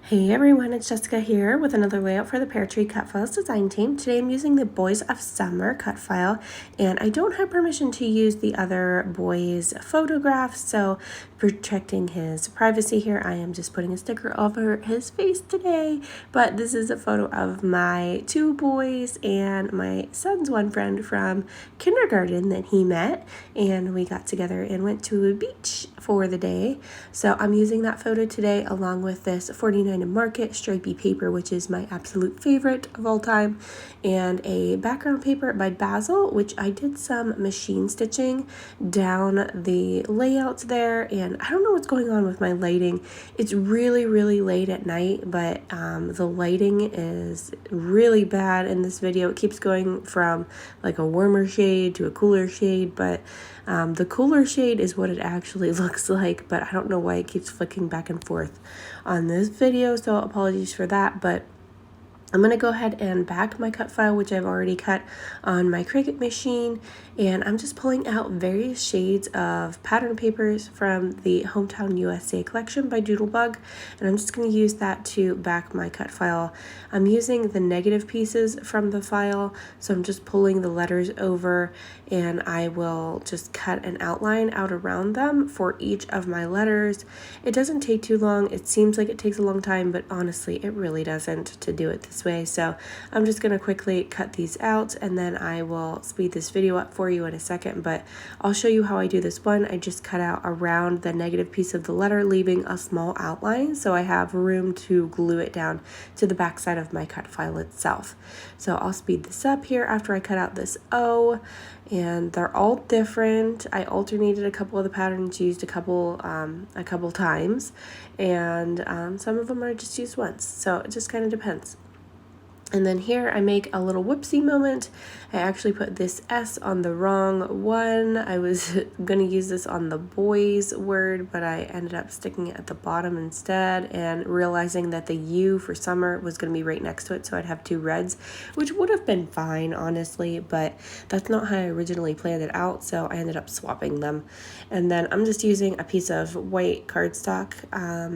Hey everyone, it's Jessica here with another layout for the Peatree Cutfiles design team. Today I'm using the Boys of Summer cut file, and I don't have permission to use the other boy's photographs, so protecting his privacy here, I am just putting a sticker over his face today. But this is a photo of my two boys and my son's one friend from kindergarten that he met, and we got together and went to a beach for the day. So I'm using that photo today along with this 49 and Market stripy paper, which is my absolute favorite of all time, and a background paper by Bazzill, which I did some machine stitching down the layouts there. And I don't know what's going on with my lighting. It's really late at night, but the lighting is really bad in this video. It keeps going from like a warmer shade to a cooler shade, but the cooler shade is what it actually looks like, but I don't know why it keeps flicking back and forth on this video, so apologies for that. But I'm going to go ahead and back my cut file, which I've already cut on my Cricut machine, and I'm just pulling out various shades of pattern papers from the Hometown USA collection by Doodlebug, and I'm just going to use that to back my cut file. I'm using the negative pieces from the file, so I'm just pulling the letters over, and I will just cut an outline out around them for each of my letters. It doesn't take too long. It seems like it takes a long time, but honestly, it really doesn't to do it this way. So I'm just going to quickly cut these out, and then I will speed this video up for you in a second, but I'll show you how I do this one. I just cut out around the negative piece of the letter, leaving a small outline so I have room to glue it down to the back side of my cut file itself. So I'll speed this up here after I cut out this O, and they're all different. I alternated a couple of the patterns, used a couple times, and some of them are just used once, so it just kind of depends. And then here I make a little whoopsie moment. I actually put this S on the wrong one. I was going to use this on the boys word, but I ended up sticking it at the bottom instead, and realizing that the U for summer was going to be right next to it, so I'd have two reds, which would have been fine, honestly, but that's not how I originally planned it out, so I ended up swapping them. And then I'm just using a piece of white cardstock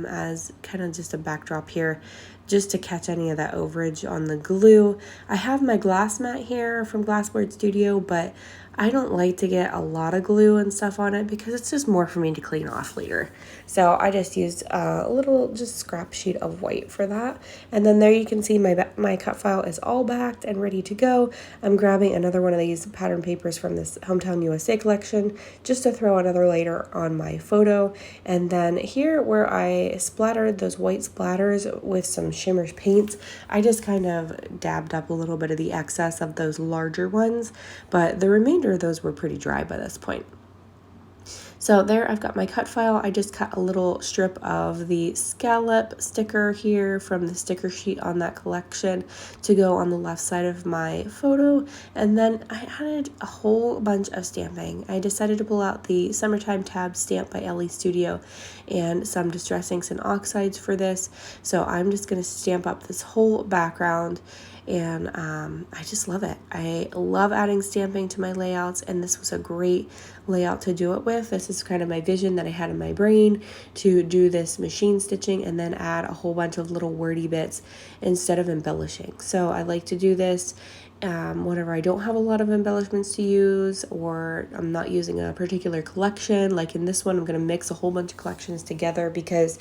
as kind of just a backdrop here, just to catch any of that overage on the glue. I have my glass mat here from Glassboard Studio, but I don't like to get a lot of glue and stuff on it because it's just more for me to clean off later. So I just used a little scrap sheet of white for that. And then there you can see my cut file is all backed and ready to go. I'm grabbing another one of these pattern papers from this Hometown USA collection just to throw another layer on my photo. And then here where I splattered those white splatters with some Shimmerz paints, I just kind of dabbed up a little bit of the excess of those larger ones, but the remainder of those were pretty dry by this point. So there I've got my cut file. I just cut a little strip of the scallop sticker here from the sticker sheet on that collection to go on the left side of my photo, and then I added a whole bunch of stamping. I decided to pull out the Summertime tab stamp by LE Studio and some Distress Inks and Oxides for this, so I'm just going to stamp up this whole background. And I just love it. I love adding stamping to my layouts, and this was a great layout to do it with. This is kind of my vision that I had in my brain to do this machine stitching and then add a whole bunch of little wordy bits instead of embellishing. So I like to do this whenever I don't have a lot of embellishments to use, or I'm not using a particular collection. Like in this one, I'm going to mix a whole bunch of collections together because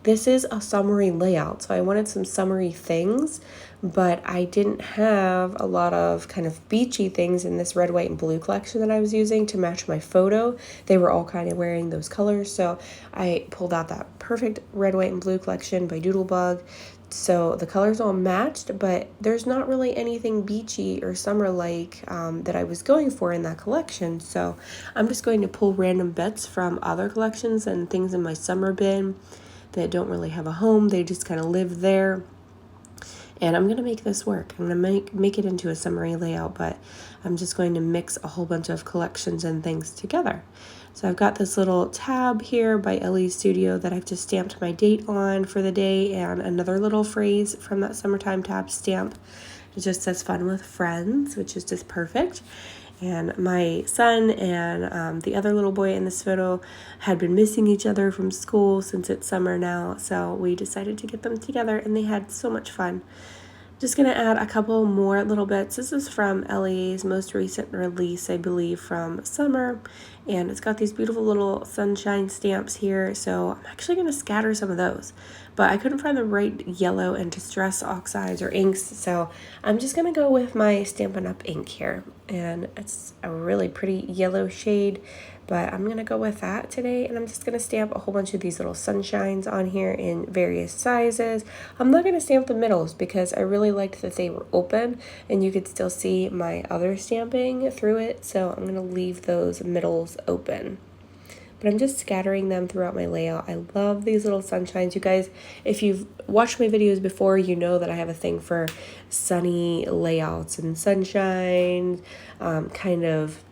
this is a summery layout. So I wanted some summery things, but I didn't have a lot of kind of beachy things in this red, white, and blue collection that I was using to match my photo. They were all kind of wearing those colors, so I pulled out that perfect red, white, and blue collection by Doodlebug. So the colors all matched, but there's not really anything beachy or summer-like that I was going for in that collection. So I'm just going to pull random bits from other collections and things in my summer bin that don't really have a home. They just kind of live there. And I'm going to make this work. I'm going to make it into a summery layout, but I'm just going to mix a whole bunch of collections and things together. So I've got this little tab here by LE Studio that I've just stamped my date on for the day, and another little phrase from that Summertime tab stamp. It just says fun with friends, which is just perfect. And my son and the other little boy in this photo had been missing each other from school since it's summer now, so we decided to get them together and they had so much fun. Just gonna add a couple more little bits. This is from LA's most recent release, I believe, from summer, and it's got these beautiful little sunshine stamps here, so I'm actually gonna scatter some of those, but I couldn't find the right yellow and distress oxides or inks, so I'm just gonna go with my Stampin' Up! Ink here, and it's a really pretty yellow shade, but I'm gonna go with that today, and I'm just gonna stamp a whole bunch of these little sunshines on here in various sizes. I'm not gonna stamp the middles because I really liked that they were open and you could still see my other stamping through it, so I'm gonna leave those middles open. But I'm just scattering them throughout my layout. I love these little sunshines. You guys, if you've watched my videos before, you know that I have a thing for sunny layouts and sunshine, kind of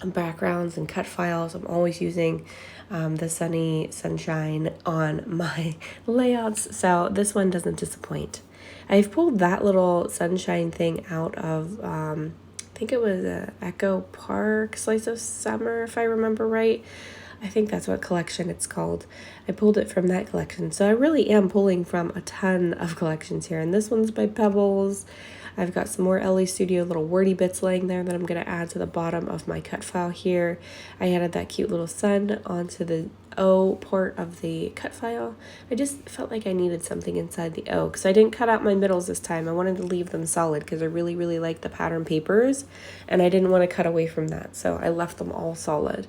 backgrounds and cut files. I'm always using the sunny sunshine on my layouts, so this one doesn't disappoint. I've pulled that little sunshine thing out of I think it was a Echo Park Slice of Summer, if I remember right. I think that's what collection it's called. I pulled it from that collection, so I really am pulling from a ton of collections here, and this one's by Pebbles. I've got some more LA Studio little wordy bits laying there that I'm going to add to the bottom of my cut file here. I added that cute little sun onto the O part of the cut file. I just felt like I needed something inside the O because I didn't cut out my middles this time. I wanted to leave them solid because I really, really like the pattern papers and I didn't want to cut away from that, so I left them all solid.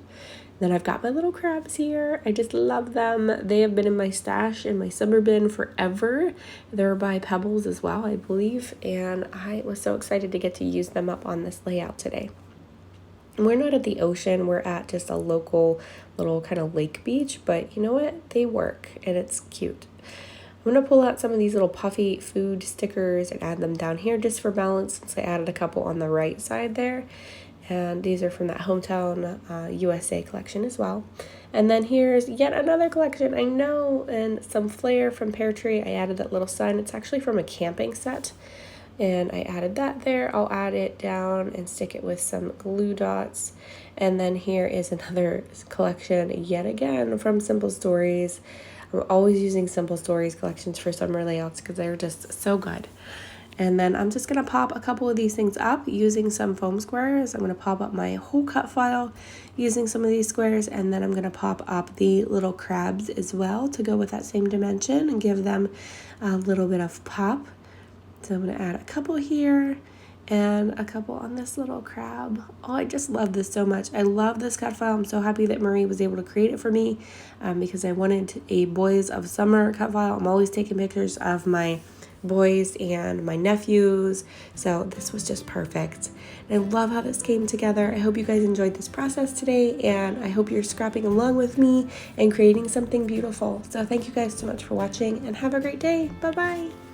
Then I've got my little crabs here. I just love them. They have been in my stash in my summer bin forever. They're by Pebbles as well, I believe, and I was so excited to get to use them up on this layout today. We're not at the ocean, we're at just a local little kind of lake beach, but you know what? They work and it's cute. I'm going to pull out some of these little puffy food stickers and add them down here just for balance, since I added a couple on the right side there. And these are from that Hometown USA collection as well. And then here's yet another collection, I know, and some flair from Peatree. I added that little sun. It's actually from a camping set, and I added that there. I'll add it down and stick it with some glue dots. And then here is another collection yet again from Simple Stories. I'm always using Simple Stories collections for summer layouts because they're just so good. And then I'm just going to pop a couple of these things up using some foam squares. I'm going to pop up my whole cut file using some of these squares, and then I'm going to pop up the little crabs as well to go with that same dimension and give them a little bit of pop. So I'm going to add a couple here and a couple on this little crab. Oh, I just love this so much. I love this cut file. I'm so happy that Marie was able to create it for me because I wanted a Boys of Summer cut file. I'm always taking pictures of my boys and my nephews, so this was just perfect. And I love how this came together. I hope you guys enjoyed this process today, and I hope you're scrapping along with me and creating something beautiful. So thank you guys so much for watching, and have a great day. Bye bye.